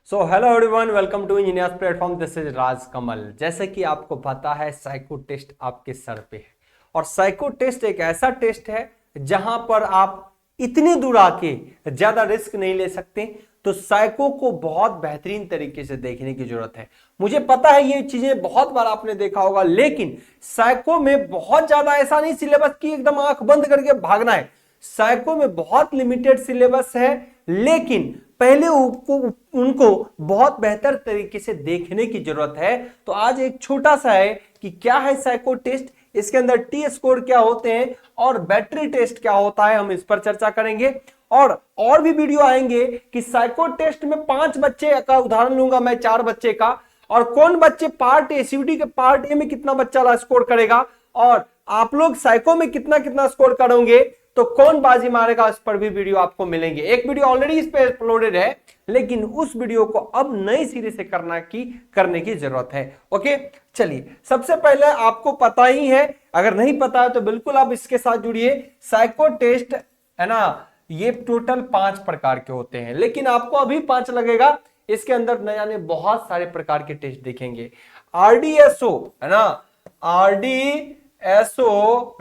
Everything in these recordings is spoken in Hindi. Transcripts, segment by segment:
So hello everyone, welcome to engineers platform. This is Raj Kamal. जैसे कि आपको पता है, साइको टेस्ट आपके सर पे है और साइको टेस्ट एक ऐसा टेस्ट है जहां पर आप इतनी दूर आके ज्यादा रिस्क नहीं ले सकते। तो साइको को बहुत बेहतरीन तरीके से देखने की जरूरत है। मुझे पता है ये चीजें बहुत बार आपने देखा होगा, लेकिन साइको में बहुत ज्यादा ऐसा नहीं सिलेबस की एकदम आंख बंद करके भागना है। साइको में बहुत लिमिटेड सिलेबस है, लेकिन पहले उनको बहुत बेहतर तरीके से देखने की जरूरत है। तो आज एक छोटा सा है कि क्या है साइको टेस्ट, इसके अंदर टी स्कोर क्या होते हैं और बैटरी टेस्ट क्या होता है, हम इस पर चर्चा करेंगे। और भी वीडियो आएंगे कि साइको टेस्ट में 5 बच्चे का उदाहरण लूंगा मैं, 4 बच्चे का, और कौन बच्चे पार्ट ए सीयूटी के पार्ट ए में कितना बच्चा स्कोर करेगा और आप लोग साइको में कितना कितना स्कोर करोगे तो कौन बाजी मारेगा, इस पर भी वीडियो आपको मिलेंगे। एक वीडियो ऑलरेडी इस पे अपलोडेड है, लेकिन उस वीडियो को अब नई सिरे से करने की जरूरत है। ओके, चलिए सबसे पहले आपको पता ही है, अगर नहीं पता है तो बिल्कुल आप इसके साथ जुड़िए। साइको टेस्ट है ना, ये टोटल 5 प्रकार के होते हैं, लेकिन आपको अभी 5 लगेगा। इसके अंदर न जाने बहुत सारे प्रकार के टेस्ट देखेंगे। आरडीएसओ है ना, RDSO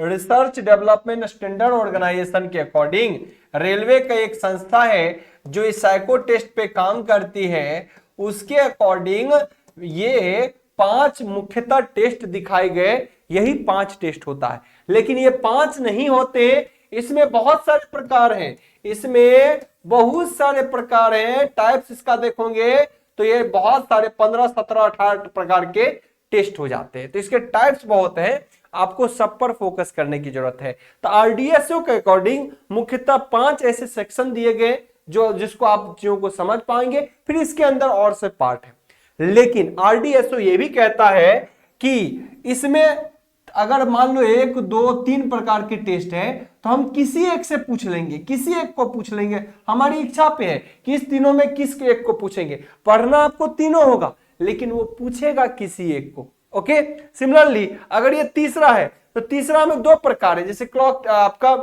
research development standard organisation के अकॉर्डिंग रेलवे का एक संस्था है जो इस साइको टेस्ट पे काम करती है। उसके अकॉर्डिंग ये 5 मुख्यतः टेस्ट दिखाए गए, यही 5 टेस्ट होता है। लेकिन ये 5 नहीं होते, इसमें बहुत सारे प्रकार हैं, इसमें बहुत सारे प्रकार हैं। टाइप्स इसका देखोगे तो ये बहुत सारे 15, 17, 18 प्रकार के टेस्ट हो जाते हैं। तो इसके टाइप्स बहुत हैं, आपको सब पर फोकस करने की जरूरत है। तो आरडीएसओ के अकॉर्डिंग मुख्यतः 5 ऐसे सेक्शन दिए गए जो जिसको आप चीजों को समझ पाएंगे, फिर इसके अंदर और से पार्ट है। लेकिन आरडीएसओ ये भी कहता है कि इसमें अगर मान लो 1, 2, 3 प्रकार के टेस्ट है तो हम किसी एक से पूछ लेंगे, किसी एक को पूछ लेंगे। हमारी इच्छा पे है कि इस तीनों में किस एक को पूछेंगे। पढ़ना आपको तीनों होगा, लेकिन वो पूछेगा किसी एक को। ओके, सिमिलरली अगर ये तीसरा है तो तीसरा में 2 प्रकार है, जैसे क्लॉक आपका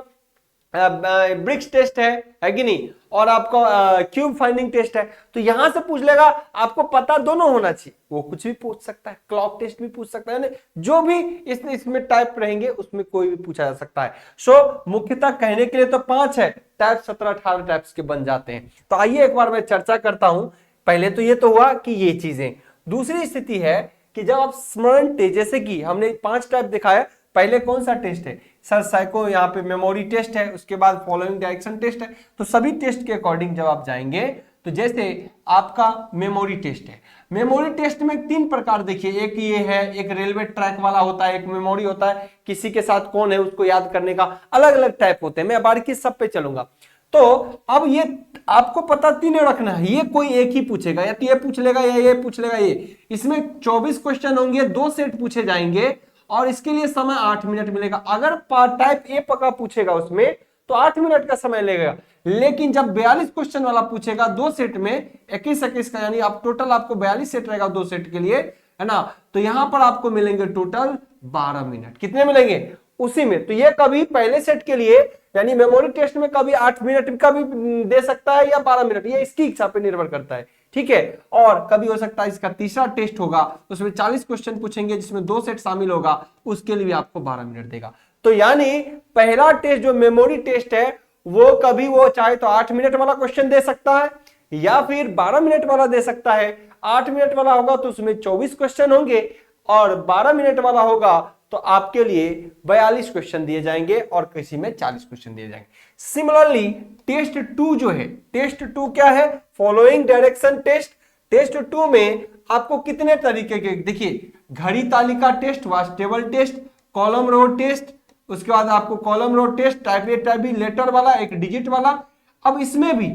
ब्रिक्स टेस्ट है कि नहीं, और आपका क्यूब फाइंडिंग टेस्ट है। तो यहां से पूछ लेगा, आपको पता दोनों होना चाहिए। वो कुछ भी पूछ सकता है, क्लॉक टेस्ट भी पूछ सकता है, जो भी इसमें टाइप रहेंगे उसमें कोई भी पूछा जा सकता है। सो मुख्यतः कहने के लिए तो 5 है, टाइप 17, 18 टाइप्स के बन जाते हैं। तो आइए एक बार मैं चर्चा करता हूं। पहले तो ये तो हुआ कि ये चीजें। दूसरी स्थिति है कि जब आप स्मरण टेस्ट, जैसे कि हमने 5 टाइप दिखाया, पहले कौन सा टेस्ट है सर, साइको, यहाँ पे मेमोरी टेस्ट है, उसके बाद फॉलोइंग डायरेक्शन टेस्ट है। तो सभी टेस्ट के अकॉर्डिंग जब आप जाएंगे तो जैसे आपका मेमोरी टेस्ट है, मेमोरी टेस्ट में 3 प्रकार देखिए, एक ये है, एक रेलवे ट्रैक वाला होता है, एक मेमोरी होता है, किसी के साथ कौन है उसको याद करने का, अलग अलग टाइप होते हैं। मैं बारीकी सब पे चलूंगा। तो अब ये आपको पता तीनों रखना है, ये कोई एक ही पूछेगा, या तो ये पूछ लेगा या ये पूछ लेगा। ये इसमें 24 क्वेश्चन होंगे, 2 सेट पूछे जाएंगे और इसके लिए समय 8 मिनट मिलेगा। अगर टाइप ए पका पूछेगा उसमें तो 8 मिनट का समय लगेगा, लेकिन जब 42 क्वेश्चन वाला पूछेगा 2 सेट में 21 का, यानी आप टोटल आपको 42 सेट रहेगा 2 सेट के लिए, है ना। तो यहां पर आपको मिलेंगे टोटल 12 मिनट। कितने मिलेंगे उसी में। तो ये कभी पहले सेट के लिए यानी मेमोरी टेस्ट में कभी 8 मिनट का भी दे सकता है या 12 मिनट, ये इसकी इच्छा पे निर्भर करता है, ठीक है। और कभी हो सकता है इसका तीसरा टेस्ट होगा, उसमें 40 क्वेश्चन पूछेंगे जिसमें 2 सेट शामिल होगा, उसके लिए भी आपको 12 मिनट देगा। तो यानी पहला टेस्ट जो मेमोरी टेस्ट है वो कभी वो चाहे तो 8 मिनट वाला क्वेश्चन दे सकता है या फिर 12 मिनट वाला दे सकता है। 8 मिनट वाला होगा तो उसमें 24 क्वेश्चन होंगे और 12 मिनट वाला होगा तो आपके लिए 42 क्वेश्चन दिए जाएंगे और किसी में 40 क्वेश्चन दिए जाएंगे। सिमिलरली टेस्ट 2 जो है, टेस्ट 2 क्या है, फॉलोइंग डायरेक्शन टेस्ट। टेस्ट 2 में आपको कितने तरीके के देखिए, घड़ी तालिका test, watch table test, column row test, उसके बाद आपको column row test, type A type B, letter वाला, एक डिजिट वाला। अब इसमें भी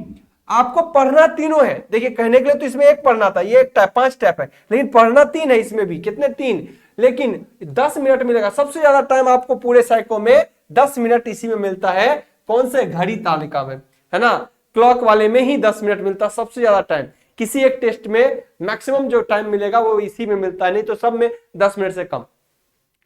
आपको पढ़ना तीनों है। देखिए कहने के लिए तो इसमें एक पढ़ना था, ये एक टाइप 5 टाइप है, लेकिन पढ़ना 3 है इसमें भी। कितने 3, लेकिन 10 मिनट मिलेगा। सबसे ज्यादा टाइम आपको पूरे साइको में 10 मिनट इसी में मिलता है। कौन से, घड़ी तालिका में, है ना, क्लॉक वाले में ही 10 मिनट मिलता है सबसे ज्यादा टाइम। किसी एक टेस्ट में मैक्सिमम जो टाइम मिलेगा वो इसी में मिलता है, नहीं तो सब में 10 मिनट से कम।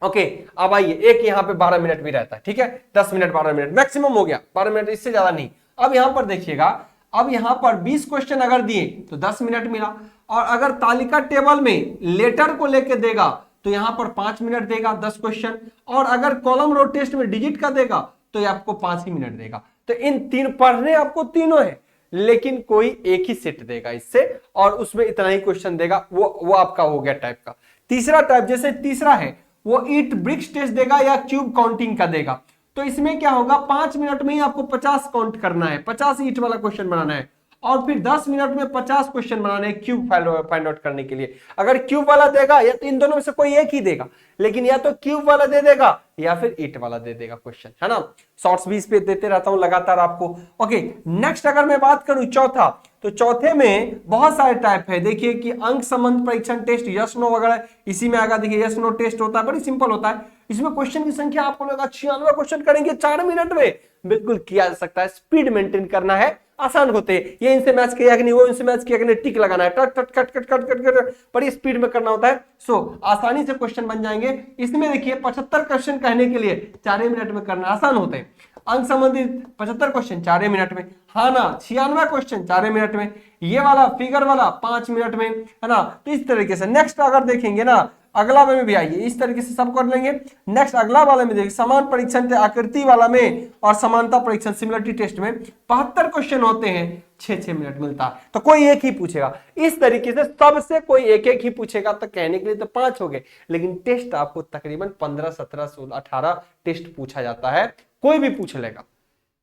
ओके, अब आइए, एक यहाँ पे 12 मिनट भी रहता है, ठीक है, 10 मिनट 12 मिनट मैक्सिमम हो गया, 12 मिनट इससे ज्यादा नहीं। अब यहां पर देखिएगा, अब यहां पर 20 क्वेश्चन अगर दिए तो 10 मिनट मिला, और अगर तालिका टेबल में लेटर को लेके देगा तो यहां पर 5 मिनट देगा 10 क्वेश्चन, और अगर कॉलम रो टेस्ट में डिजिट का देगा तो ये आपको 5 ही मिनट देगा। तो इन तीन पढ़ने आपको तीनों है, लेकिन कोई एक ही सेट देगा इससे, और उसमें इतना ही क्वेश्चन देगा, वो आपका हो गया टाइप का। तीसरा टाइप, जैसे तीसरा है वो ईट ब्रिक्स टेस्ट देगा या क्यूब काउंटिंग का देगा। तो इसमें क्या होगा, 5 मिनट में ही आपको 50 काउंट करना है, 50 ईट वाला क्वेश्चन बनाना है, और फिर 10 मिनट में 50 क्वेश्चन बनाने हैं क्यूब फाइंड आउट करने के लिए। अगर क्यूब वाला देगा या तो इन दोनों में से कोई एक ही देगा, लेकिन या तो क्यूब वाला दे देगा या फिर ईट वाला दे देगा क्वेश्चन, है ना। शॉर्ट्स भी इस पे देते रहता हूं लगातार आपको। ओके, नेक्स्ट अगर मैं बात करूं चौथा, तो चौथे में बहुत सारे टाइप है। देखिए कि अंक संबंध परीक्षण टेस्ट, यस नो वगैरह इसी में आएगा। देखिए यस नो टेस्ट होता है, बड़ी सिंपल होता है। इसमें क्वेश्चन की संख्या आपको लगा 96 क्वेश्चन करेंगे 4 मिनट में, बिल्कुल किया जा सकता है। स्पीड मेंटेन करना है, आसान होते हैं। ये इनसे मैच किया कि नहीं, वो इनसे मैच किया कि नहीं, टिक लगाना है, टट टट cut cut cut cut cut, बड़ी स्पीड में करना होता है। सो आसानी से क्वेश्चन बन जाएंगे। इसमें देखिए 75 क्वेश्चन कहने के लिए 4 मिनट में करना आसान होते हैं। अंक संबंधित 75 क्वेश्चन 4 मिनट में, हाँ ना। 96 क्वेश्चन 4 मिनट में, ये वाला फिगर वाला 5 मिनट में, है ना। तो इस तरीके से नेक्स्ट अगर देखेंगे ना, अगला में भी आइए, इस तरीके से सब कर लेंगे। नेक्स्ट अगला वाले में देखिए, समान परीक्षण आकृति वाला में और समानता परीक्षण सिमिलरिटी टेस्ट में 72 क्वेश्चन होते हैं, 6-6 मिनट मिलता है। तो कोई एक ही पूछेगा। इस तरीके से सबसे कोई एक एक ही पूछेगा, तो कहने के लिए तो 5 हो गए, लेकिन टेस्ट आपको तकरीबन 15, 17, 16, 18 टेस्ट पूछा जाता है। कोई भी पूछ लेगा,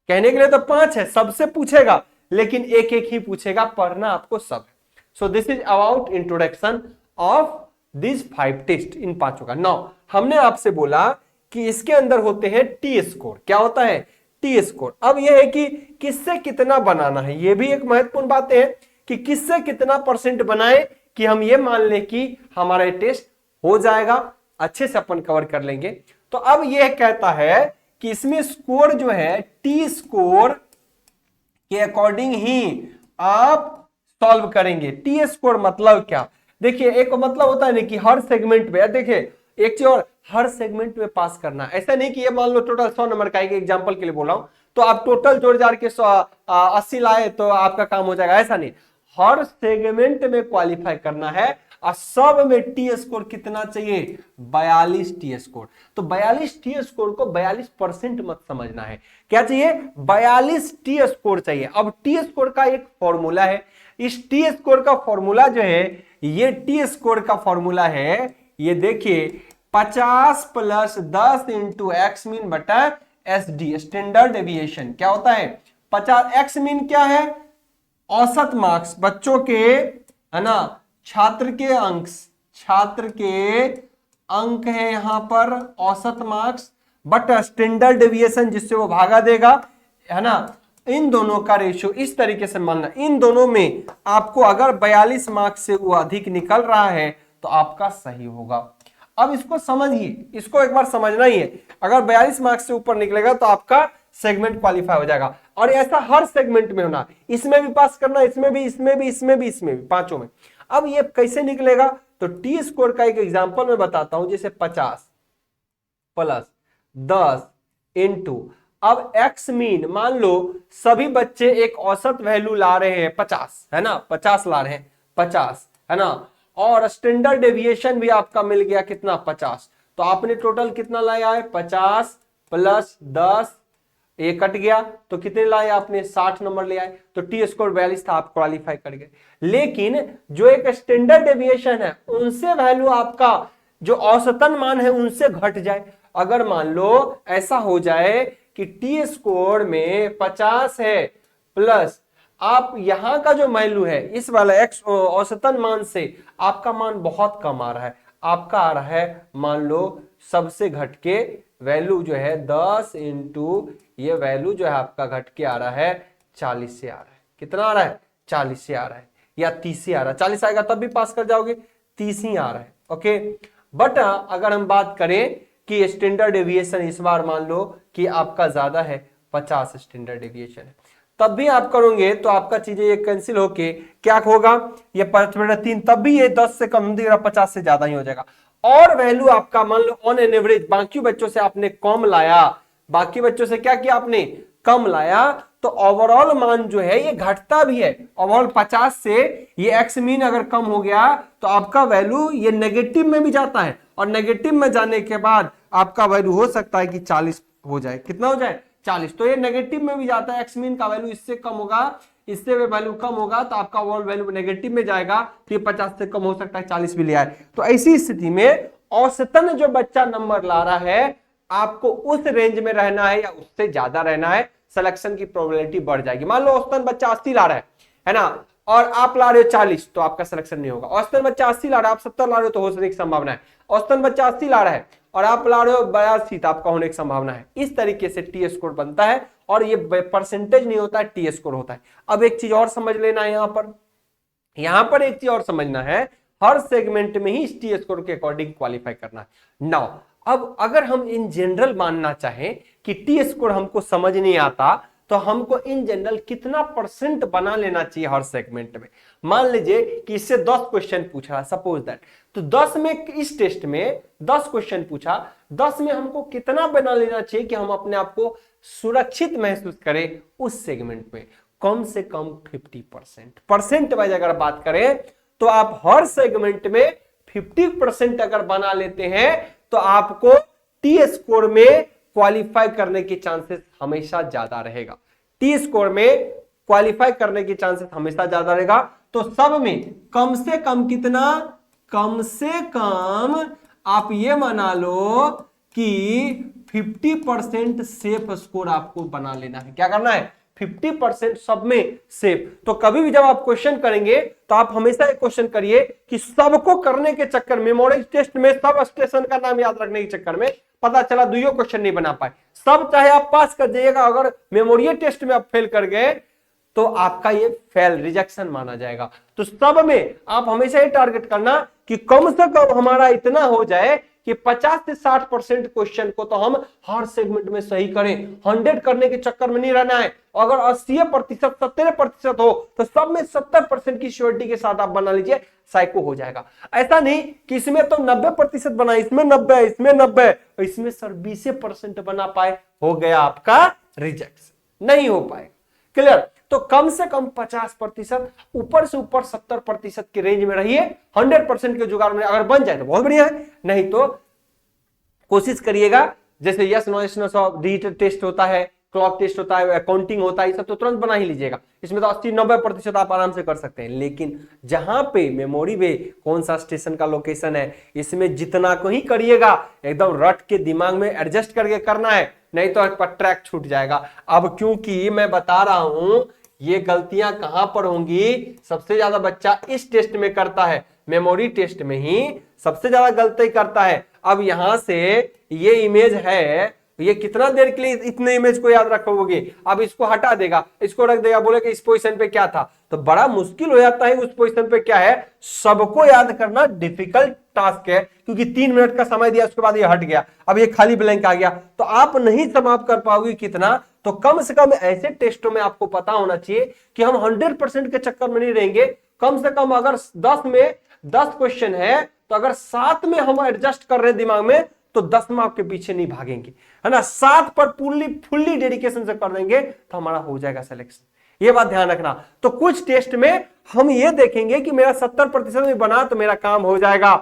कहने के लिए तो 5 है, सबसे पूछेगा, लेकिन एक एक ही पूछेगा, पढ़ना आपको सब है। So this is about introduction of this 5 test, इन 5 का। नाउ हमने आपसे बोला कि इसके अंदर होते हैं टी स्कोर। क्या होता है? T score. अब यह है कि किससे कितना बनाना है, यह भी एक महत्वपूर्ण बात है कि किससे कितना परसेंट बनाए कि हम ये मान लें कि हमारा टेस्ट हो जाएगा, अच्छे से अपन कवर कर लेंगे। तो अब यह कहता है कि इसमें स्कोर जो है टी स्कोर के अकॉर्डिंग ही आप सॉल्व करेंगे। टी स्कोर मतलब क्या? देखिए एक मतलब होता है ना कि हर सेगमेंट में, देखिए एक चीज और, हर सेगमेंट में पास करना। ऐसा नहीं कि ये मान लो टोटल 100 नंबर का, एग्जांपल के लिए बोल रहा हूं, तो आप टोटल जोड़ जाड़ के 80 लाए तो आपका काम हो जाएगा, ऐसा नहीं। हर सेगमेंट में क्वालिफाई करना है, और सब में टी स्कोर कितना चाहिए? 42 टी स्कोर। तो 42 टी स्कोर को 42% मत समझना है, क्या चाहिए? 42 टी स्कोर चाहिए। अब टी स्कोर का एक फॉर्मूला है, इस टी स्कोर का फॉर्मूला जो है, ये टी स्कोर का फॉर्मूला है, ये देखिए 50 + 10 × एक्स मीन बटा एस डी, स्टैंडर्ड डेविएशन। क्या होता है? 50 एक्स मीन क्या है? औसत मार्क्स बच्चों के, है ना, छात्र के अंक है यहां पर, औसत मार्क्स बट स्टैंडर्ड डेविएशन जिससे वो भागा देगा, है ना। इन दोनों का रेशियो इस तरीके से मानना, इन दोनों में आपको अगर 42 मार्क्स से वो अधिक निकल रहा है तो आपका सही होगा। अब इसको समझिए, इसको एक बार समझना ही है। अगर 42 मार्क्स से ऊपर निकलेगा तो आपका सेगमेंट क्वालिफाई हो जाएगा, और ऐसा हर सेगमेंट में होना, इसमें भी पास करना, इसमें भी, इसमें भी, इसमें भी, इसमें भी, पांचों में। अब ये कैसे निकलेगा? तो टी स्कोर का एक एग्जांपल मैं बताता हूं, जैसे 50 + 10 × अब एक्स मीन, मान लो सभी बच्चे एक औसत वैल्यू ला रहे हैं 50, है ना, 50 ला रहे हैं, 50, है ना, और स्टैंडर्ड डेविएशन भी आपका मिल गया कितना? 50। तो आपने टोटल कितना लाया है? 50 + 10, ये कट गया तो कितने लाए आपने? 60 नंबर ले आए। तो टी स्कोर 42 था, आप क्वालिफाई कर गए। लेकिन जो एक स्टैंडर्ड डेविएशन है, उनसे वैल्यू आपका जो औसतन मान है उनसे घट जाए। अगर मान लो ऐसा हो जाए कि टी स्कोर में 50 है, प्लस आप यहां का जो वैल्यू है इस वाला एक्स औसतन मान से आपका मान बहुत कम आ रहा है, आपका आ रहा है मान लो सबसे घट के वैल्यू जो है 10 × ये वैल्यू जो है आपका घट के आ रहा है 40 से आ रहा है। कितना आ रहा है? 40 से आ रहा है, या 30 से आ रहा है। 40 आएगा तब भी पास कर जाओगे, 30 ही आ रहा है। ओके, बट अगर हम बात करें कि स्टैंडर्ड डेविएशन इस बार मान लो कि आपका ज्यादा है, 50 स्टैंडर्ड डेविएशन है, तब भी आप करोगे तो आपका चीजें ये कैंसिल होके क्या होगा? ये 5/3, तब भी ये 10 से कम दिख रहा, 50 से ज्यादा ही हो जाएगा। और वैल्यू आपका मान लो ऑन एन एवरेज बाकी बच्चों से आपने कम लाया, बाकी बच्चों से क्या किया आपने? कम लाया, तो ओवरऑल मान जो है ये घटता भी है। ओवरऑल 50 से ये एक्स मीन अगर कम हो गया तो आपका वैल्यू ये नेगेटिव में भी जाता है, और नेगेटिव में जाने के बाद आपका वैल्यू हो सकता है कि 40 हो जाए। कितना हो जाए? 40। तो ये नेगेटिव में भी जाता है, एक्स मीन का वैल्यू इससे कम होगा, इससे वैल्यू कम होगा तो आपका ओवरऑल वैल्यू नेगेटिव में जाएगा, तो ये 50 से कम हो सकता है 40 भी ले आए। तो ऐसी स्थिति में औसतन जो बच्चा नंबर ला रहा है आपको उस रेंज में रहना है या उससे ज्यादा रहना है, सिलेक्शन की प्रोबेबिलिटी बढ़ जाएगी। मान लो औसतन बच्चा 80 ला रहा है ना, और आप ला रहे हो 40, तो आपका सिलेक्शन नहीं होगा। औसतन बच्चा 80 ला रहा है, आप 70 ला रहे हो तो हो सकने की संभावना है। औसतन बच्चा 80 ला रहा है और आप ला रहे हो 82, तो आपका होने की संभावना है। इस तरीके से टी स्कोर बनता है, और ये परसेंटेज नहीं होता है, टी स्कोर होता है। अब एक चीज और समझ लेना है, यहां पर एक चीज और समझना है, हर सेगमेंट में ही इस टी स्कोर के अकॉर्डिंग क्वालिफाई करना है। नाउ अब अगर हम इन जनरल मानना चाहें कि टी स्कोर हमको समझ नहीं आता, तो हमको इन जनरल कितना परसेंट बना लेना चाहिए हर सेगमेंट में। मान लीजिए कि इससे 10 क्वेश्चन पूछा, सपोज दैट, तो 10 में इस टेस्ट में 10 क्वेश्चन पूछा, 10 में हमको कितना बना लेना चाहिए कि हम अपने आप को सुरक्षित महसूस करें उस सेगमेंट में? कम से कम 50%। परसेंट वाइज अगर बात करें तो आप हर सेगमेंट में 50% अगर बना लेते हैं तो आपको टी स्कोर में क्वालिफाई करने की चांसेस हमेशा ज्यादा रहेगा। टी स्कोर में क्वालिफाई करने की चांसेस हमेशा ज्यादा रहेगा। तो सब में कम से कम कितना? कम से कम आप ये माना लो कि 50% सेफ स्कोर आपको बना लेना है। क्या करना है? 50% सब में सेफ। तो कभी भी जब आप क्वेश्चन करेंगे तो आप हमेशा एक क्वेश्चन करिए कि सबको करने के चक्कर में, मॉडल टेस्ट में सब स्टेशन का नाम याद रखने के चक्कर में पता चला दुइयों क्वेश्चन नहीं बना पाए, सब चाहे आप पास कर जाइएगा, अगर मेमोरी टेस्ट में आप फेल कर गए तो आपका ये फेल, रिजेक्शन माना जाएगा। तो सब में आप हमेशा ये टारगेट करना कि कम से कम हमारा इतना हो जाए कि 50 से 60% क्वेश्चन को तो हम हर सेगमेंट में सही करें। 100 करने के चक्कर में नहीं रहना है। अगर 80%, 70% हो तो सब में 70% की श्योरिटी के साथ आप बना लीजिए, साइको हो जाएगा। ऐसा नहीं कि इसमें तो 90% बना, इसमें 90, इसमें 90, इसमें सर 20% बना पाए, हो गया आपका रिजेक्शन, नहीं हो पाएगा। क्लियर? तो कम से कम 50%, ऊपर से ऊपर 70% की रेंज में रहिए। 100% के जुगाड़ में अगर बन जाए तो बहुत बढ़िया है, नहीं तो कोशिश करिएगा। जैसे यस नो यस नो सब डिजिटल टेस्ट होता है, क्लॉक टेस्ट होता है, अकाउंटिंग होता है, ये सब तो तुरंत बना ही लीजिएगा। इसमें तो 80-90% आप आराम से कर सकते हैं। लेकिन जहां पे मेमोरी में कौन सा स्टेशन का लोकेशन है, इसमें जितना को ही करिएगा, एकदम रट के दिमाग में एडजस्ट करके करना है, नहीं तो ट्रैक छूट जाएगा। अब क्योंकि मैं बता रहा हूं ये गलतियां कहां पर होंगी, सबसे ज्यादा बच्चा इस टेस्ट में करता है, मेमोरी टेस्ट में ही सबसे ज्यादा गलती करता है। अब यहां से ये इमेज है, ये कितना देर के लिए इतने इमेज को याद रखोगे? अब इसको हटा देगा, इसको रख देगा, बोले कि इस पोजीशन पे क्या था, तो बड़ा मुश्किल हो जाता है उस पोजीशन पे क्या है। सबको याद करना डिफिकल्ट टास्क है, क्योंकि 3 मिनट का समय दिया, उसके बाद ये हट गया, अब ये खाली ब्लैंक आ गया, तो आप नहीं समाप्त कर पाओगे कितना। तो कम से कम ऐसे टेस्टों में आपको पता होना चाहिए कि हम 100% के चक्कर में नहीं रहेंगे। कम से कम अगर 10 में 10 क्वेश्चन है तो अगर 7 में हम एडजस्ट कर रहे हैं दिमाग में, तो 10 में आपके पीछे नहीं भागेंगे, है ना। 7 पर फुल्ली डेडिकेशन से कर देंगे तो हमारा हो जाएगा सिलेक्शन। ये बात ध्यान रखना। तो कुछ टेस्ट में हम ये देखेंगे कि मेरा 70% में बना तो मेरा काम हो जाएगा।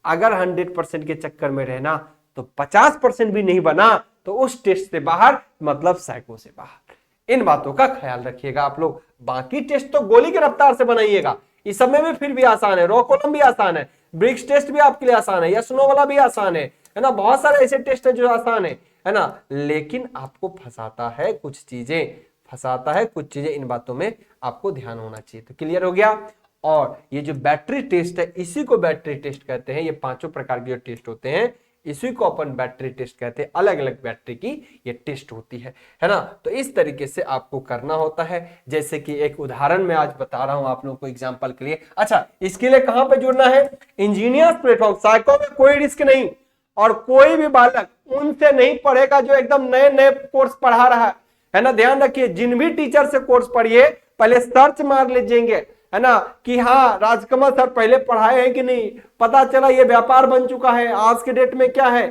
अगर 100% के चक्कर में रहना तो 50% भी नहीं बना तो उस टेस्ट से बाहर, मतलब साइको से बाहर। इन बातों का ख्याल रखिएगा आप लोग। बाकी टेस्ट तो गोली की रफ्तार से बनाइएगा, इस सब में भी फिर भी आसान है, रॉ कॉलम भी आसान है, ब्रिक्स टेस्ट भी आपके लिए आसान है, यस नो वाला भी आसान है ना। बहुत सारे ऐसे टेस्ट है जो आसान है ना। लेकिन आपको फंसाता है कुछ चीजें, इन बातों में आपको ध्यान होना चाहिए। तो क्लियर हो गया। और ये जो बैटरी टेस्ट है, इसी को बैटरी टेस्ट कहते हैं। ये 5 प्रकार के जो टेस्ट होते हैं, इसी को अपन बैटरी टेस्ट कहते हैं। अलग अलग बैटरी की ये टेस्ट होती है ना। तो इस तरीके से आपको करना होता है। जैसे कि एक उदाहरण मैं आज बता रहा हूं आप लोगों को एग्जांपल के लिए। अच्छा, इसके लिए कहां पे जुड़ना है? Engineers platform. साइको में कोई रिस्क नहीं, और कोई भी बालक उनसे नहीं पढ़ेगा जो एकदम नए नए कोर्स पढ़ा रहा है ना। ध्यान रखिए, जिन भी टीचर से कोर्स पढ़िए पहले सर्च मार लीजिएंगे, है ना, कि हाँ राजकमल सर पहले पढ़ाए हैं कि नहीं, पता चला ये व्यापार बन चुका है आज के डेट में क्या है,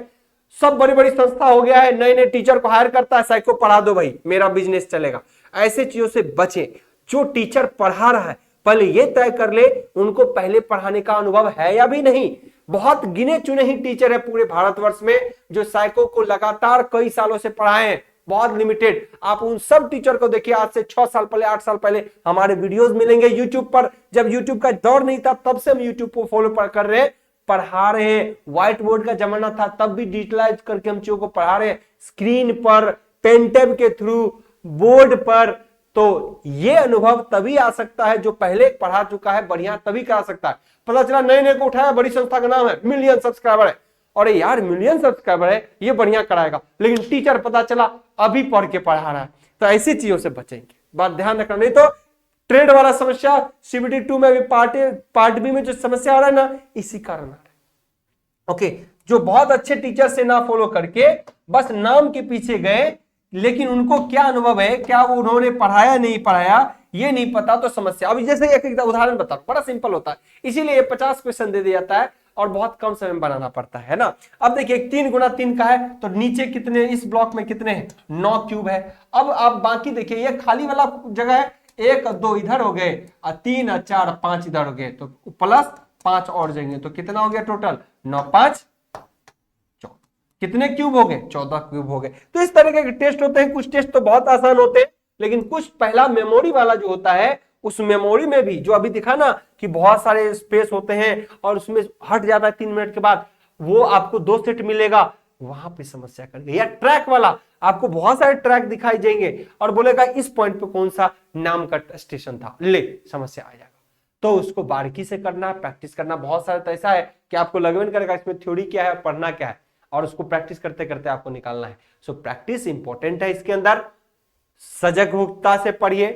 सब बड़ी बड़ी संस्था हो गया है, नए नए टीचर को हायर करता है, साइको पढ़ा दो भाई मेरा बिजनेस चलेगा। ऐसे चीजों से बचें। जो टीचर पढ़ा रहा है पहले ये तय कर ले उनको पहले पढ़ाने का अनुभव है या भी नहीं। बहुत गिने चुने ही टीचर है पूरे भारतवर्ष में जो साइको को लगातार कई सालों से पढ़ाए हैं, बहुत लिमिटेड। आप उन सब टीचर को देखिए, आज से 6 साल पहले 8 साल पहले हमारे वीडियोस मिलेंगे यूट्यूब पर। जब यूट्यूब का दौर नहीं था तब से हम यूट्यूब को फॉलो कर रहे हैं, पढ़ा रहे हैं। व्हाइट बोर्ड का जमाना था तब भी डिजिटलाइज करके हम चीजों को पढ़ा रहे हैं, स्क्रीन पर, पेन टैब के थ्रू, बोर्ड पर। तो ये अनुभव तभी आ सकता है जो पहले पढ़ा चुका है बढ़िया, तभी करा सकता है। पता चला नए नए को उठाया, बड़ी संस्था का नाम है, मिलियन सब्सक्राइबर है, और यार मिलियन सब्सक्राइबर है ये बढ़िया कराएगा, लेकिन टीचर पता चला अभी पढ़ के पढ़ा रहा है। तो ऐसी चीजों से बचेंगे, बात ध्यान रखना। नहीं तो ट्रेड वाला समस्या CBT 2 में भी पार्ट बी में जो समस्या आ रहा है ना, इसी कारण आ रहा है। ओके, जो बहुत अच्छे टीचर से ना फॉलो करके बस नाम के पीछे गए, लेकिन उनको क्या अनुभव है, क्या वो उन्होंने पढ़ाया नहीं पढ़ाया ये नहीं पता, तो समस्या। अभी जैसे एक उदाहरण बताओ, बड़ा सिंपल होता है, इसीलिए 50 क्वेश्चन दे दिया जाता है और बहुत कम समय में बनाना पड़ता है ना। अब देखिए 3 गुना 3 का है तो नीचे कितने, इस ब्लॉक में कितने हैं, 9 क्यूब है। अब आप बाकी देखिए, ये खाली वाला जगह है, 1 और 2 इधर हो गए और 3 और 4 और 5 इधर हो गए, तो प्लस 5 और जाएंगे, तो कितना हो गया टोटल, 9 5 कितने क्यूब हो गए, 14 क्यूब हो गए। तो इस तरह के टेस्ट होते हैं। कुछ टेस्ट तो बहुत आसान होते हैं, लेकिन कुछ पहला मेमोरी वाला जो होता है, उस मेमोरी में भी जो अभी दिखा ना कि बहुत सारे स्पेस होते हैं और उसमें हट जाता है 3 मिनट के बाद, वो आपको 2 सेट मिलेगा, वहां पे समस्या करेगा। या ट्रैक वाला, आपको बहुत सारे ट्रैक दिखाई देंगे और बोलेगा इस पॉइंट पे कौन सा नाम का स्टेशन था, ले समस्या आ जाएगा। तो उसको बारीकी से करना, प्रैक्टिस करना। बहुत सारे तो ऐसा है कि आपको लगभग नहीं करेगा इसमें थ्योरी क्या है, पढ़ना क्या है, और उसको प्रैक्टिस करते करते आपको निकालना है। सो प्रैक्टिस इंपॉर्टेंट है इसके अंदर। सजगता से पढ़िए,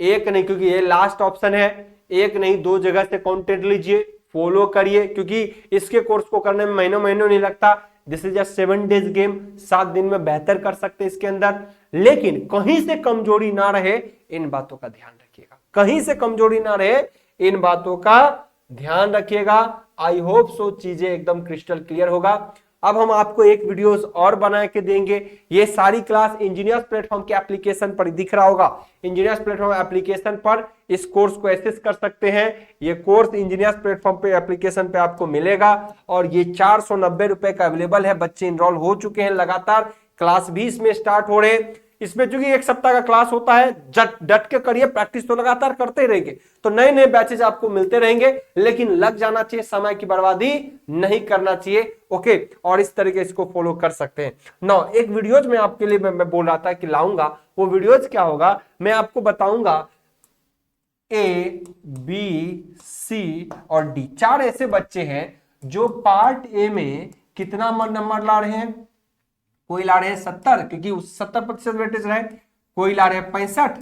एक नहीं, क्योंकि ये लास्ट ऑप्शन है, एक नहीं 2 जगह से कंटेंट लीजिए, फॉलो करिए, क्योंकि इसके कोर्स को करने में महीनों महीनों नहीं लगता। This is just 7 days game, 7 दिन में बेहतर कर सकते हैं इसके अंदर। लेकिन कहीं से कमजोरी ना रहे, इन बातों का ध्यान रखिएगा, कहीं से कमजोरी ना रहे, इन बातों का ध्यान रखिएगा। आई होप सो चीजें एकदम क्रिस्टल क्लियर होगा। अब हम आपको एक वीडियोस और बना के देंगे। ये सारी क्लास इंजीनियर्स प्लेटफॉर्म के एप्लीकेशन पर दिख रहा होगा। इंजीनियर्स प्लेटफॉर्म एप्लीकेशन पर इस कोर्स को एक्सेस कर सकते हैं। ये कोर्स इंजीनियर्स प्लेटफॉर्म पे एप्लीकेशन पे आपको मिलेगा और ये 490 रुपए का अवेलेबल है। बच्चे इनरोल हो चुके हैं, लगातार क्लास भी इसमें स्टार्ट हो रहे हैं। इसमें चूंकि 1 सप्ताह का क्लास होता है, डट के करिए, प्रैक्टिस तो लगातार करते रहेंगे, तो नए नए बैचेज आपको मिलते रहेंगे। लेकिन लग जाना चाहिए, समय की बर्बादी नहीं करना चाहिए। ओके, और इस तरीके इसको फॉलो कर सकते हैं। नौ एक वीडियोज में आपके लिए मैं बोल रहा था कि लाऊंगा, वो वीडियोज क्या होगा, मैं आपको बताऊंगा A, B, C और D 4 ऐसे बच्चे हैं जो पार्ट ए में कितना नंबर ला रहे हैं। कोई ला रहे हैं 70, क्योंकि 70% वेटेज रहे, कोई ला रहे हैं 65,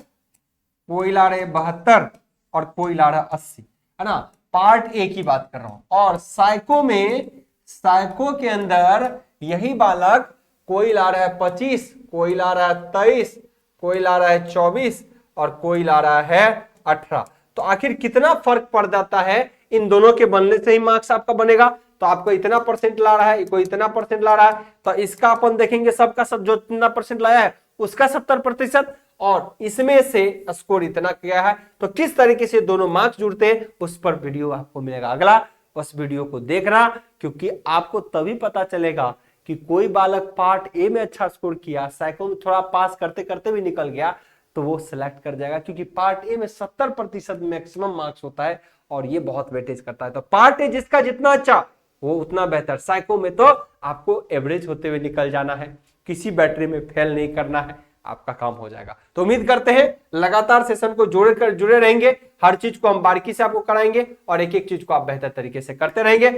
कोई ला रहे हैं 72 और कोई ला रहा है 80, है ना। पार्ट ए की बात कर रहा हूं। और साइको में, साइको के अंदर यही बालक कोई ला रहा है 25, कोई ला रहा है 23, कोई ला रहा है 24 और कोई ला रहा है 18। तो आखिर कितना फर्क पड़ जाता है, इन दोनों के बनने से ही मार्क्स आपका बनेगा। तो आपको इतना परसेंट ला रहा है, कोई इतना परसेंट ला रहा है, तो इसका अपन देखेंगे सबका सब जो इतना परसेंट लाया है उसका 70% और इसमें से स्कोर इतना किया है। तो किस तरीके से दोनों मार्क्स जुड़ते हैं उस पर वीडियो आपको मिलेगा अगला, उस वीडियो को देखना, क्योंकि आपको तभी पता चलेगा कि कोई बालक पार्ट ए में अच्छा स्कोर किया, साइको में थोड़ा पास करते करते भी निकल गया, तो वो सिलेक्ट कर जाएगा, क्योंकि पार्ट ए में 70% मैक्सिमम मार्क्स होता है और ये बहुत वेटेज करता है। तो पार्ट ए जिसका जितना अच्छा वो उतना बेहतर। साइको में तो आपको एवरेज होते हुए निकल जाना है, किसी बैटरी में फेल नहीं करना है, आपका काम हो जाएगा। तो उम्मीद करते हैं लगातार सेशन को जुड़े रहेंगे, हर चीज को हम बारीकी से आपको कराएंगे और एक एक चीज को आप बेहतर तरीके से करते रहेंगे।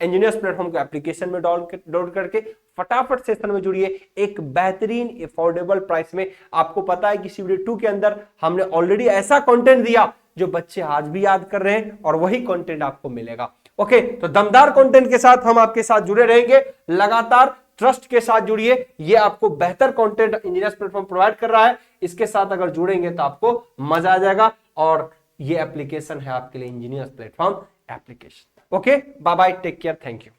इंजीनियर्स प्लेटफॉर्म को एप्लीकेशन में डाउनलोड करके फटाफट सेशन में जुड़िए, एक बेहतरीन अफोर्डेबल प्राइस में। आपको पता है कि CBT 2 के अंदर हमने ऑलरेडी ऐसा कंटेंट दिया जो बच्चे आज भी याद कर रहे हैं और वही कंटेंट आपको मिलेगा। ओके, तो दमदार कंटेंट के साथ हम आपके साथ जुड़े रहेंगे, लगातार ट्रस्ट के साथ जुड़िए। ये आपको बेहतर कंटेंट इंजीनियर्स प्लेटफॉर्म प्रोवाइड कर रहा है, इसके साथ अगर जुड़ेंगे तो आपको मजा आ जाएगा। और ये एप्लीकेशन है आपके लिए engineers platform application. Okay, bye bye, take care, thank you.